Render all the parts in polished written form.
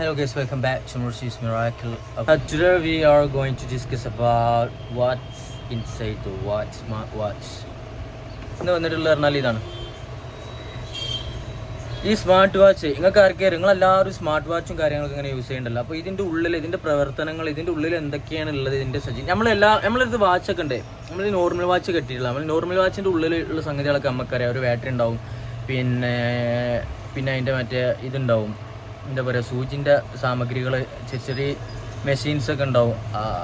Hello guys, welcome back to Mercy's Miracle. Today we are going to discuss about what's inside the watch, smartwatch. ഇന്ന് വന്നിട്ടുള്ള പറഞ്ഞാൽ ഇതാണ് ഈ smart watch. നിങ്ങൾക്ക് ആർക്കെയും നിങ്ങളെല്ലാവരും സ്മാർട്ട് വാച്ചും കാര്യങ്ങളൊക്കെ ഇങ്ങനെ യൂസ് ചെയ്യണ്ടല്ലോ. അപ്പോൾ ഇതിൻ്റെ ഉള്ളിൽ ഇതിൻ്റെ പ്രവർത്തനങ്ങൾ, ഇതിൻ്റെ ഉള്ളിൽ എന്തൊക്കെയാണ് ഉള്ളത്, ഇതിൻ്റെ നമ്മളടുത്ത് വാച്ചൊക്കെ ഉണ്ട്. നമ്മൾ നോർമൽ വാച്ച് കെട്ടിയിട്ടില്ല. നമ്മൾ നോർമൽ വാച്ചിൻ്റെ ഉള്ളിലുള്ള സംഗതികളൊക്കെ നമുക്കറിയാം. ഒരു ബാറ്ററി ഉണ്ടാവും, പിന്നെ അതിൻ്റെ മറ്റേ ഇതുണ്ടാവും, എന്താ പറയുക, സൂചിൻ്റെ സാമഗ്രികൾ, ചെറിയ മെഷീൻസൊക്കെ ഉണ്ടാവും.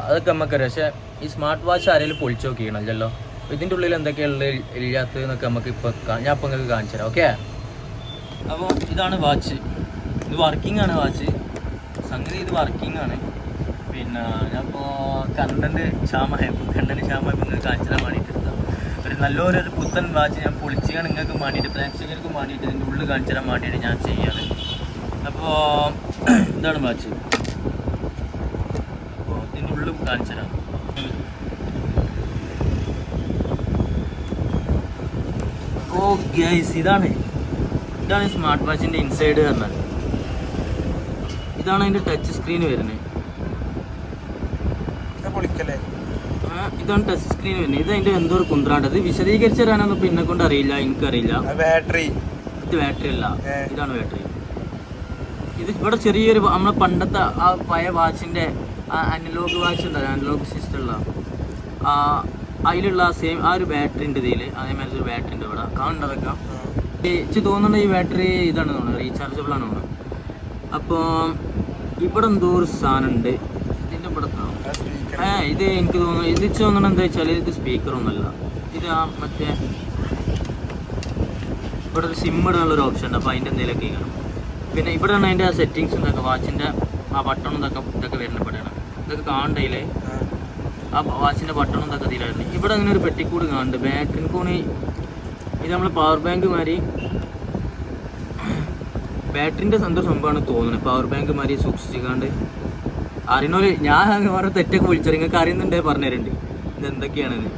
അതൊക്കെ നമുക്കറിയാം. പക്ഷേ ഈ സ്മാർട്ട് വാച്ച് ആരെങ്കിലും പൊളിച്ച് നോക്കിക്കണമല്ലോ. അപ്പോൾ ഇതിൻ്റെ ഉള്ളിൽ എന്തൊക്കെയുള്ള ഇല്ലാത്തതെന്നൊക്കെ നമുക്ക് ഞാൻ ഇപ്പോൾ നിങ്ങൾക്ക് കാണിച്ചു തരാം. ഓക്കെ, അപ്പോൾ ഇതാണ് വാച്ച്. ഇത് വർക്കിംഗ് ആണ് വാച്ച്. സംഗതി ഇത് വർക്കിംഗ് ആണ്. പിന്നെ ഞാനിപ്പോൾ കണ്ടൻറ്റ് ക്ഷാമമായപ്പോൾ നിങ്ങൾക്ക് കാണിച്ചു തരാൻ വേണ്ടിയിട്ട് എടുത്തതാണ്. നല്ലൊരു പുത്തൻ വാച്ച് ഞാൻ പൊളിച്ചാണ് നിങ്ങൾക്ക് വേണ്ടിയിട്ട്, പ്രേക്ഷകർക്ക് വേണ്ടിയിട്ട് ഇതിൻ്റെ ഉള്ളിൽ കാണിച്ചു തരാൻ വേണ്ടിയിട്ട് ഞാൻ ചെയ്യാണ്. അപ്പോൾ ഇതാണ് വാച്ച്. അപ്പോൾ ഇതിൻ്റെ ഉള്ളിൽ കാണിച്ചു തരാം. ഓ ഗൈസ്, ഇതാണ് സ്മാർട്ട് വാച്ചിൻ്റെ ഇൻസൈഡ് പറഞ്ഞാൽ. ഇതാണ് അതിൻ്റെ ടച്ച് സ്ക്രീൻ വരുന്നത്. ഇതാണ് ടച്ച് സ്ക്രീൻ വരുന്നത്. ഇത് അതിൻ്റെ എന്തോ ഒരു കുന്ത്രാണ്ട്. അത് വിശദീകരിച്ച് തരാനൊന്നും പിന്നെ കൊണ്ട് അറിയില്ല, എനിക്കറിയില്ല. ഇത് ബാറ്ററി അല്ല, ഇതാണ് ബാറ്ററി. ഇത് ഇവിടെ ചെറിയൊരു നമ്മളെ പണ്ടത്തെ ആ പഴയ വാച്ചിൻ്റെ അനലോഗ് വാച്ച് ഉണ്ടല്ലോ, അനലോഗ് സിസ്റ്റമുള്ള അതിലുള്ള സെയിം ആ ഒരു ബാറ്ററി ഉണ്ട് ഇതിൽ. അതേമാതിരി ഒരു ബാറ്ററി ഉണ്ട് ഇവിടെ കാണുന്നതൊക്കെ. എനിക്ക് തോന്നുന്നത് ഈ ബാറ്ററി ഇതാണ് തോന്നുന്നത്, റീചാർജബിൾ ആണ് തോന്നുന്നത്. അപ്പോൾ ഇവിടെ എന്തോ ഒരു സാധനം ഉണ്ട് ഇതിൻ്റെ ഇവിടെ. ഇത് എനിക്ക് തോന്നുന്നു, ഇത് തോന്നണം എന്താ വെച്ചാൽ ഇത് സ്പീക്കറൊന്നുമല്ല. ഇത് ആ മറ്റേ ഇവിടെ ഒരു സിം ഇടാനുള്ളൊരു ഓപ്ഷൻ ഉണ്ട്. അപ്പോൾ അതിൻ്റെ എന്തെങ്കിലുമൊക്കെ കാണും. പിന്നെ ഇവിടെ ആണ് അതിൻ്റെ ആ സെറ്റിങ്സ് ഇതൊക്കെ, വാച്ചിൻ്റെ ആ ബട്ടണും ഇതൊക്കെ വരുന്ന ഇവിടെയാണ്. ഇതൊക്കെ കാണണ്ടതിൽ ആ വാച്ചിൻ്റെ ബട്ടണും ഇതൊക്കെ ഇതിലായിരുന്നു. ഇവിടെ അങ്ങനെ ഒരു പെട്ടിക്കൂട് കാണുന്നുണ്ട്. ബാറ്ററി കൂടി ഇത് നമ്മൾ പവർ ബാങ്ക് മാതിരി, ബാറ്ററിൻ്റെ എന്തോ സംഭവമാണ് തോന്നുന്നത്. പവർ ബാങ്ക് മാതിരി സൂക്ഷിച്ചിക്കാണ്ട് അറിയണോര് ഞാൻ ഓരോ തെറ്റൊക്കെ വിളിച്ചത് നിങ്ങൾക്ക് അറിയുന്നുണ്ടേ പറഞ്ഞുതരുന്നുണ്ട് ഇതെന്തൊക്കെയാണെന്ന്.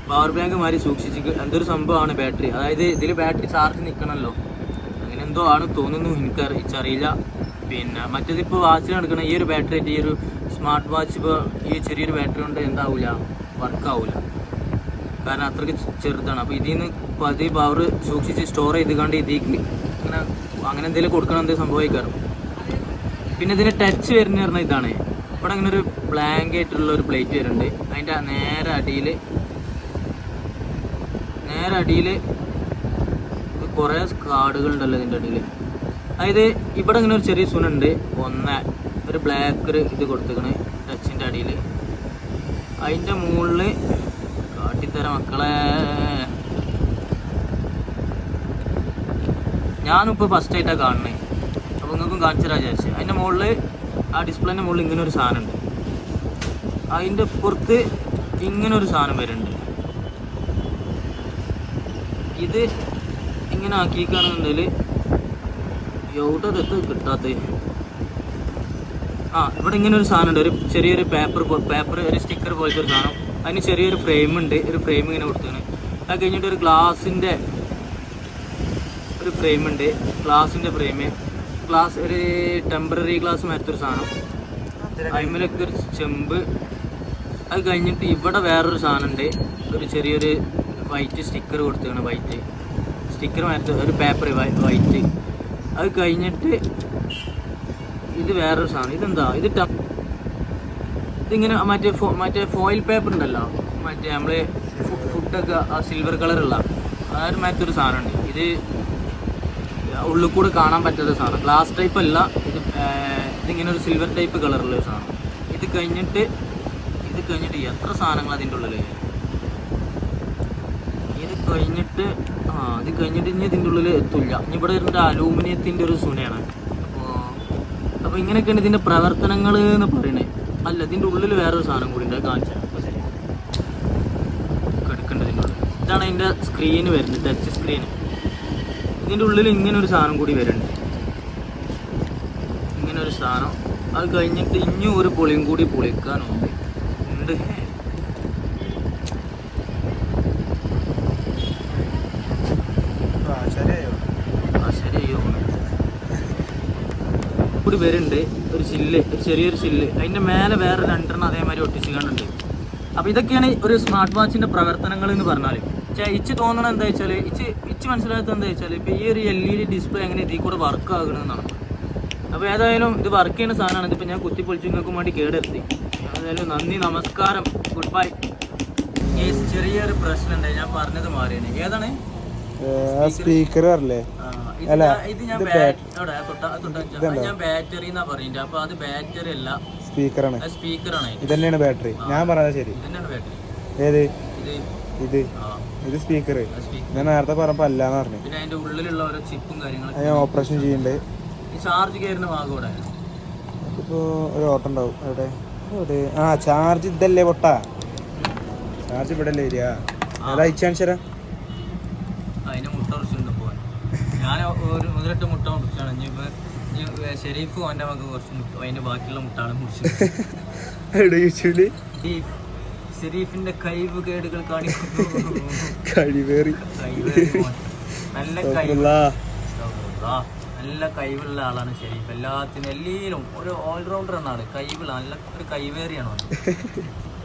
പവർ ബാങ്ക് മാതിരി സൂക്ഷിച്ച് എന്തൊരു സംഭവമാണ് ബാറ്ററി. അതായത് ഇതിൽ ബാറ്ററി ചാർജ് നിൽക്കണമല്ലോ, അങ്ങനെ എന്തോ ആണ് തോന്നുന്നു, എനിക്കറിയില്ല. പിന്നെ മറ്റേതിപ്പോൾ വാച്ചിൽ നടക്കണ ഈ ഒരു ബാറ്ററി ആയിട്ട് ഈ ഒരു സ്മാർട്ട് വാച്ച് ഇപ്പോൾ ഈ ചെറിയൊരു ബാറ്ററി കൊണ്ട് എന്താവില്ല, വർക്കാവില്ല. കാരണം അത്രയ്ക്ക് ചെറുതാണ്. അപ്പോൾ ഇതിൽ നിന്ന് പതി പവർ സൂക്ഷിച്ച് സ്റ്റോർ ചെയ്ത് കണ്ട് ഇതിലേക്ക് അങ്ങനെ എന്തെങ്കിലും കൊടുക്കണം, എന്തെങ്കിലും സംഭവിക്കാറും. പിന്നെ ഇതിന് ടച്ച് വരുന്ന പറഞ്ഞാൽ ഇതാണ്. ഇവിടെ അങ്ങനെ ഒരു ബ്ലാങ്ക് ആയിട്ടുള്ള ഒരു പ്ലേറ്റ് വരുന്നുണ്ട്. അതിൻ്റെ നേരെ അടിയിൽ കുറേ കാർഡുകളുണ്ടല്ലോ ഇതിൻ്റെ അടിയിൽ. അതായത് ഇവിടെ ഇങ്ങനെ ഒരു ചെറിയ സുനുണ്ട്, ഒരു ബ്ലാക്ക് ഇത് കൊടുത്തേക്കണ് ടച്ചിൻ്റെ അടിയിൽ. അതിൻ്റെ മുകളിൽ കാട്ടിത്തരാം മക്കളെ. ഞാനിപ്പോൾ ഫസ്റ്റ് ആയിട്ടാണ് കാണുന്നത്, അപ്പോൾ നിങ്ങൾക്കും കാണിച്ചു തരാൻ വിചാരിച്ചു. അതിൻ്റെ മുകളിൽ ആ ഡിസ്പ്ലേൻ്റെ മുകളിൽ ഇങ്ങനെ ഒരു സാധനം ഉണ്ട്. അതിൻ്റെ പുറത്ത് ഇങ്ങനെ ഒരു സാധനം വരുന്നുണ്ട്. ഇത് ഇങ്ങനെ ആക്കിയിരിക്കുകയാണെന്നുണ്ടെങ്കിൽ എവിടെ എത്ത് കിട്ടാത്ത ഇവിടെ ഇങ്ങനെ ഒരു സാധനം ഉണ്ട്. ഒരു ചെറിയൊരു പേപ്പർ ഒരു സ്റ്റിക്കർ പോലത്തെ ഒരു സാധനം. അതിന് ചെറിയൊരു ഫ്രെയിം ഉണ്ട്. ഒരു ഫ്രെയിം ഇങ്ങനെ കൊടുത്താണ്. അത് കഴിഞ്ഞിട്ട് ഒരു ഗ്ലാസിൻ്റെ ഒരു ഫ്രെയിം ഉണ്ട്. ഗ്ലാസ് ഒരു ടെമ്പററി ഗ്ലാസ് മരത്തൊരു സാധനം. അതിന്മേലൊക്കെ ഒരു ചെമ്പ്. അത് കഴിഞ്ഞിട്ട് ഇവിടെ വേറൊരു സാധനം ഉണ്ട്. ഒരു ചെറിയൊരു വൈറ്റ് സ്റ്റിക്കർ കൊടുത്താണ്. വൈറ്റ് സ്റ്റിക്കർ മരത്ത് ഒരു പേപ്പർ വൈറ്റ്. അത് കഴിഞ്ഞിട്ട് ഇത് വേറൊരു സാധനം. ഇതെന്താ ഇതിങ്ങനെ മറ്റേ ഫോയിൽ പേപ്പർ ഉണ്ടല്ലോ, മറ്റേ നമ്മൾ ഫുഡൊക്കെ ആ സിൽവർ കളറുള്ള ആ ഒരു മറ്റൊരു സാധനമുണ്ട്. ഇത് ഉള്ളിൽ കൂടെ കാണാൻ പറ്റാത്ത സാധനം. ഗ്ലാസ് ടൈപ്പ് അല്ല ഇതിങ്ങനെ ഒരു സിൽവർ ടൈപ്പ് കളറുള്ള ഒരു സാധനം. ഇത് കഴിഞ്ഞിട്ട് എത്ര സാധനങ്ങൾ അതിൻ്റെ ഉള്ളിൽ. ഇത് കഴിഞ്ഞിട്ട് ഇനി ഇതിൻ്റെ ഉള്ളിൽ എത്തില്ല. ഇനി ഇവിടെ വരുന്നത് അലൂമിനിയത്തിൻ്റെ ഒരു സുനയാണ്. അപ്പോൾ ഇങ്ങനെയൊക്കെയാണ് ഇതിൻ്റെ പ്രവർത്തനങ്ങൾ എന്ന് പറയണേ. അല്ല, ഇതിൻ്റെ ഉള്ളിൽ വേറൊരു സാധനം കൂടി ഉണ്ട്, കാണിച്ചാൽ എടുക്കേണ്ടതിൻ്റെ ഉള്ളിൽ. ഇതാണ് അതിൻ്റെ സ്ക്രീന് വരുന്നത്, ടച്ച് സ്ക്രീന്. ഇതിൻ്റെ ഉള്ളിൽ ഇങ്ങനെ ഒരു സാധനം കൂടി വരുന്നുണ്ട്, ഇങ്ങനെ ഒരു സാധനം. അത് കഴിഞ്ഞിട്ട് ഇനിയും ഒരു പൊളിയും കൂടി പൊളിക്കാനുണ്ട്. ശരിയോ കൂടി വരുന്നുണ്ട് ഒരു ചില്ല്, ഒരു ചെറിയൊരു ചില്ല്, അതിൻ്റെ മേലെ വേറെ 2 അതേമാതിരി ഒട്ടിച്ച് കാണുന്നുണ്ട്. അപ്പോൾ ഇതൊക്കെയാണ് ഒരു സ്മാർട്ട് വാച്ചിൻ്റെ പ്രവർത്തനങ്ങൾ എന്ന് പറഞ്ഞാൽ. ഇച്ച് തോന്നണം എന്താ വെച്ചാൽ, ഇച്ച് മനസ്സിലാക്കുന്നത് എന്താ വെച്ചാൽ, ഇപ്പോൾ ഈ ഒരു LED ഡിസ്പ്ലേ എങ്ങനെ ഇതിൽ കൂടെ വർക്ക് ആകണമെന്നാണ്. അപ്പോൾ ഏതായാലും ഇത് വർക്ക് ചെയ്യുന്ന സാധനമാണ്. ഇതിപ്പോൾ ഞാൻ കുത്തിപ്പൊളിച്ച് നിങ്ങൾക്കും വേണ്ടി കേടെടുത്തി. ഏതായാലും നന്ദി, നമസ്കാരം, ഗുഡ് ബൈ. ഈ ചെറിയൊരു പ്രശ്നം ഉണ്ടായി, ഞാൻ പറഞ്ഞത് മാറിയാണ്. ഏതാണ് സ്പീക്കർ അല്ലേ? ഇത് ഞാൻ ബാറ്ററി എന്നാ പറയുന്നത്. അപ്പൊ അത് ബാറ്ററി അല്ല, സ്പീക്കറാണ്. സ്പീക്കറാണ്. ഇതന്നെയാണ് ബാറ്ററി. ഞാൻ പറഞ്ഞത് ശരി. ഇതന്നെയാണ് ബാറ്ററി. ഏത്? ഇത് സ്പീക്കർ. ഞാൻ നേരത്തെ പറഞ്ഞപ്പോ അല്ലാന്ന് പറഞ്ഞു. പിന്നെ അതിന്റെ ഉള്ളിലുള്ള ഓരോ ചിപ്പും കാര്യങ്ങളൊക്കെ ഞാൻ ഓപ്പറേഷൻ ചെയ്യണ്ടേ. ഈ ചാർജ് കയറുന്ന ഭാഗം ഇവിടെ ഇപ്പോ ഒരു ഓട്ടം ഉണ്ടാവും. എവിടെ? ചാർജ് ഇതല്ലേ പൊട്ടാ? ചാർജ് ഇവിടെ അല്ലേ വരിക? അയച്ചാൻശരാ. അതിന് മുട്ട കുറച്ചുണ്ട് പോകാൻ. ഞാൻ ഒരു 1-2 മുട്ട മുറിച്ചാണ്. ഇനിയിപ്പോൾ ഷെരീഫ് അവൻ്റെ മകൾക്ക് കുറച്ച് മുട്ട, അതിൻ്റെ ബാക്കിയുള്ള മുട്ടാണ് മുറിച്ചത്. ഷെരീഫിന്റെ കഴിവ് കേടുകൾ കാണിക്കുന്നു. നല്ല കഴിവുള്ള ആളാണ് ഷെരീഫ്. എല്ലാത്തിനും എല്ലാം ഒരു ഓൾറൗണ്ടർ എന്നാണ്. കഴിവുള്ള നല്ല ഒരു കൈവേറിയാണ്.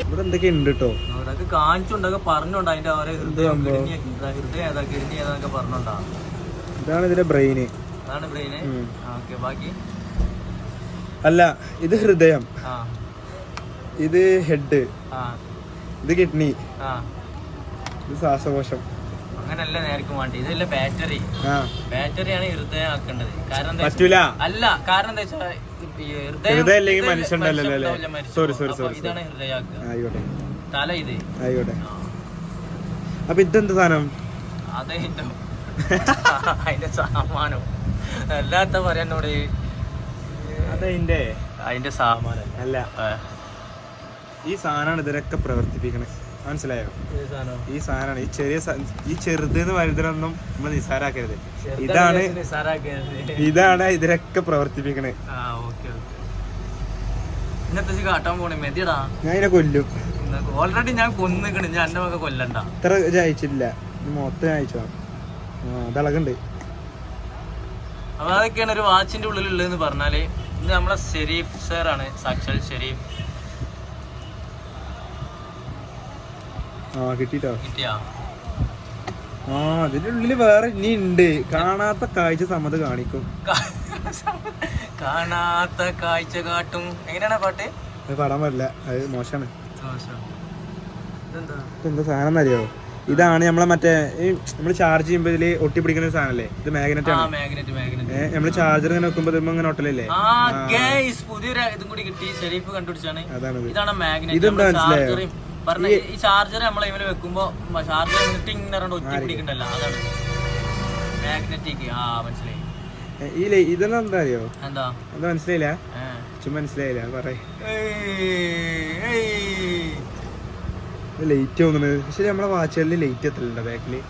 ഇവിടെ എന്തൊക്കെ ഉണ്ട് കേട്ടോ. അതൊക്കെ കാണിച്ചുണ്ടൊക്കെ പറഞ്ഞോണ്ട് അതിന്റെ ഓരോ ഹൃദയം ഏതാ കിഡ്നി ഏതാന്നൊക്കെ പറഞ്ഞോണ്ടാണ്. ഇതാണ് ഇതിന്റെ ബ്രെയിന്. അതാണ് ബ്രെയിന്. ഓക്കെ, ബാക്കി അല്ല, ഇത് ഹൃദയം, ഇത് ഹെഡ്, ഇത് കിഡ്നി, ഇത് ശ്വാസകോശം. അങ്ങനല്ല നേരക്കും വേണ്ടി. ഇതല്ല ബാറ്ററി. ബാറ്ററിയാണ് ഹൃദയം ആക്കേണ്ടത്. കാരണം അല്ല, കാരണം എന്താ വെച്ചാൽ ഇതാണ് ഹൃദയാക്കുക. തല ഇത് ആയിക്കോട്ടെ. അപ്പൊ ഇതെന്ത് സാധനം? അതിന്റെ സാമാനം അല്ലാത്ത പറയാനോട്. അതിന്റെ സാമാനം അല്ല, ഈ സാധനമാണ് ഇതിലൊക്കെ പ്രവർത്തിപ്പിക്കണേ. മനസ്സിലായോ? ഈ സാധനമാണ് ഈ ചെറുതെന്ന് വലുതിനൊന്നും നമ്മൾ നിസ്സാരാക്കരുത്. ഇതാണ് ഇതിലൊക്കെ പ്രവർത്തിപ്പിക്കണേ. ഇന്നത്തെ കാട്ടാൻ പോണേ മെതിടാ. ഞാൻ ഇതിനെ കൊല്ലും. ഓൾറെഡി ഞാൻ കൊന്നിക്കണ്. ഞാൻ എന്റെ മക്ക കൊല്ലണ്ട. ഇത്ര അയച്ചില്ല, മൊത്തം അയച്ചോ. അതളകുണ്ട്. അപ്പൊ അതൊക്കെയാണ് ഒരു വാച്ചിന്റെ ഉള്ളിലുള്ളതെന്ന് പറഞ്ഞാല്. ഇത് നമ്മളെ ഷെരീഫ് സാറാണ്, സാക്ഷാൽ ഷെരീഫ്. കിട്ടിയാ? അതിന്റെ ഉള്ളില് വേറെ ഇനി ഉണ്ട്. കാണാത്ത കാഴ്ച സമ്മത് കാണിക്കും. കാണാത്ത കാഴ്ച കാട്ടും. എങ്ങനെയാണ് പാട്ട്? അത് പാടാൻ പറ്റില്ല, അത് മോശമാണ്. എന്താ സാധനം എന്നറിയോ? ഇതാണ് നമ്മളെ മറ്റേ നമ്മള് ചാർജ് ചെയ്യുമ്പോ ഇതില് ഒട്ടിപ്പിടിക്കുന്ന സാധനല്ലേ? ഇത് മാഗ്നറ്റ് ആണ്. നമ്മള് ചാർജർ ഇങ്ങനെ വെക്കുമ്പോ ഇങ്ങനെ ഒട്ടലല്ലേ? പുതിയൊരു ഇതും കൂടി കിട്ടി. ഷെരീഫ് കണ്ടുപിടിച്ചാണ്. ഇതാണ് മാഗ്നറ്റ്. ഇതെന്താ മനസ്സിലായോ? ഈ ചാർജർ നമ്മളെ ഇവന് വെക്കുമ്പോ ചാർജർ ഒട്ടിപ്പിടിക്കണ്ടല്ലോ, അതാണ് മാഗ്നറ്റിക്. മനസ്സിലായി. ഇതെല്ലാം എന്താ അറിയോ? എന്താ മനസ്സിലായില്ല? മനസ്സിലായില്ല പറയേ. ലൈറ്റ് തോന്നുന്നത്. പക്ഷെ നമ്മളെ വാച്ചുകളിൽ ലൈറ്റ് എത്തലുണ്ടോ ബാക്കില്?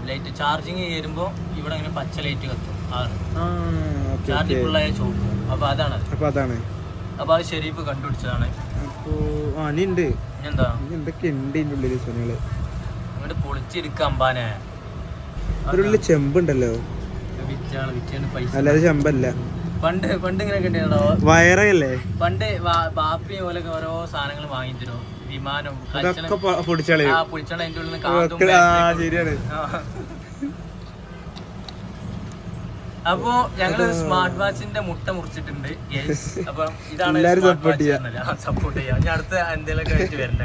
ലൈറ്റ് ചാർജിങ് ചെയ്യുമ്പോ ഇവിടെ ഇങ്ങനെ പച്ച ലൈറ്റ് കത്തും. ചാർജ് ഫുള്ളായ ചോക്കും. അപ്പൊ അതാണ്. അപ്പൊ അത് ഷെരീഫ് കണ്ടുപിടിച്ചതാണ്. അപ്പൊ ഉണ്ട്. എന്താ എന്തൊക്കെ ഉണ്ട് ഇതിന്റെ ഉള്ളില് സാധനങ്ങള്? അങ്ങോട്ട് പൊളിച്ചെടുക്കാം അമ്പാനെ. അതിനുള്ളിൽ ചെമ്പുണ്ടല്ലോ. അല്ലാതെ ചെമ്പല്ല. പണ്ട് ഇങ്ങനെ വയറല്ലേ? പണ്ട് ബാപ്പി പോലെ ഓരോ സാധനങ്ങൾ വാങ്ങിത്തരും. വിമാനം പൊടിച്ചാളെ അതിന്റെ ഉള്ളിൽ നിന്ന്. ശരിയാണ്. അപ്പൊ ഞങ്ങള് സ്മാർട്ട് വാച്ചിന്റെ മുട്ട മുറിച്ചിട്ടുണ്ട്. അപ്പൊ ഇതാണ് സപ്പോർട്ട് ചെയ്യാം. ഞാൻ അടുത്ത എന്തെങ്കിലും ആയിട്ട് വരണ്ട.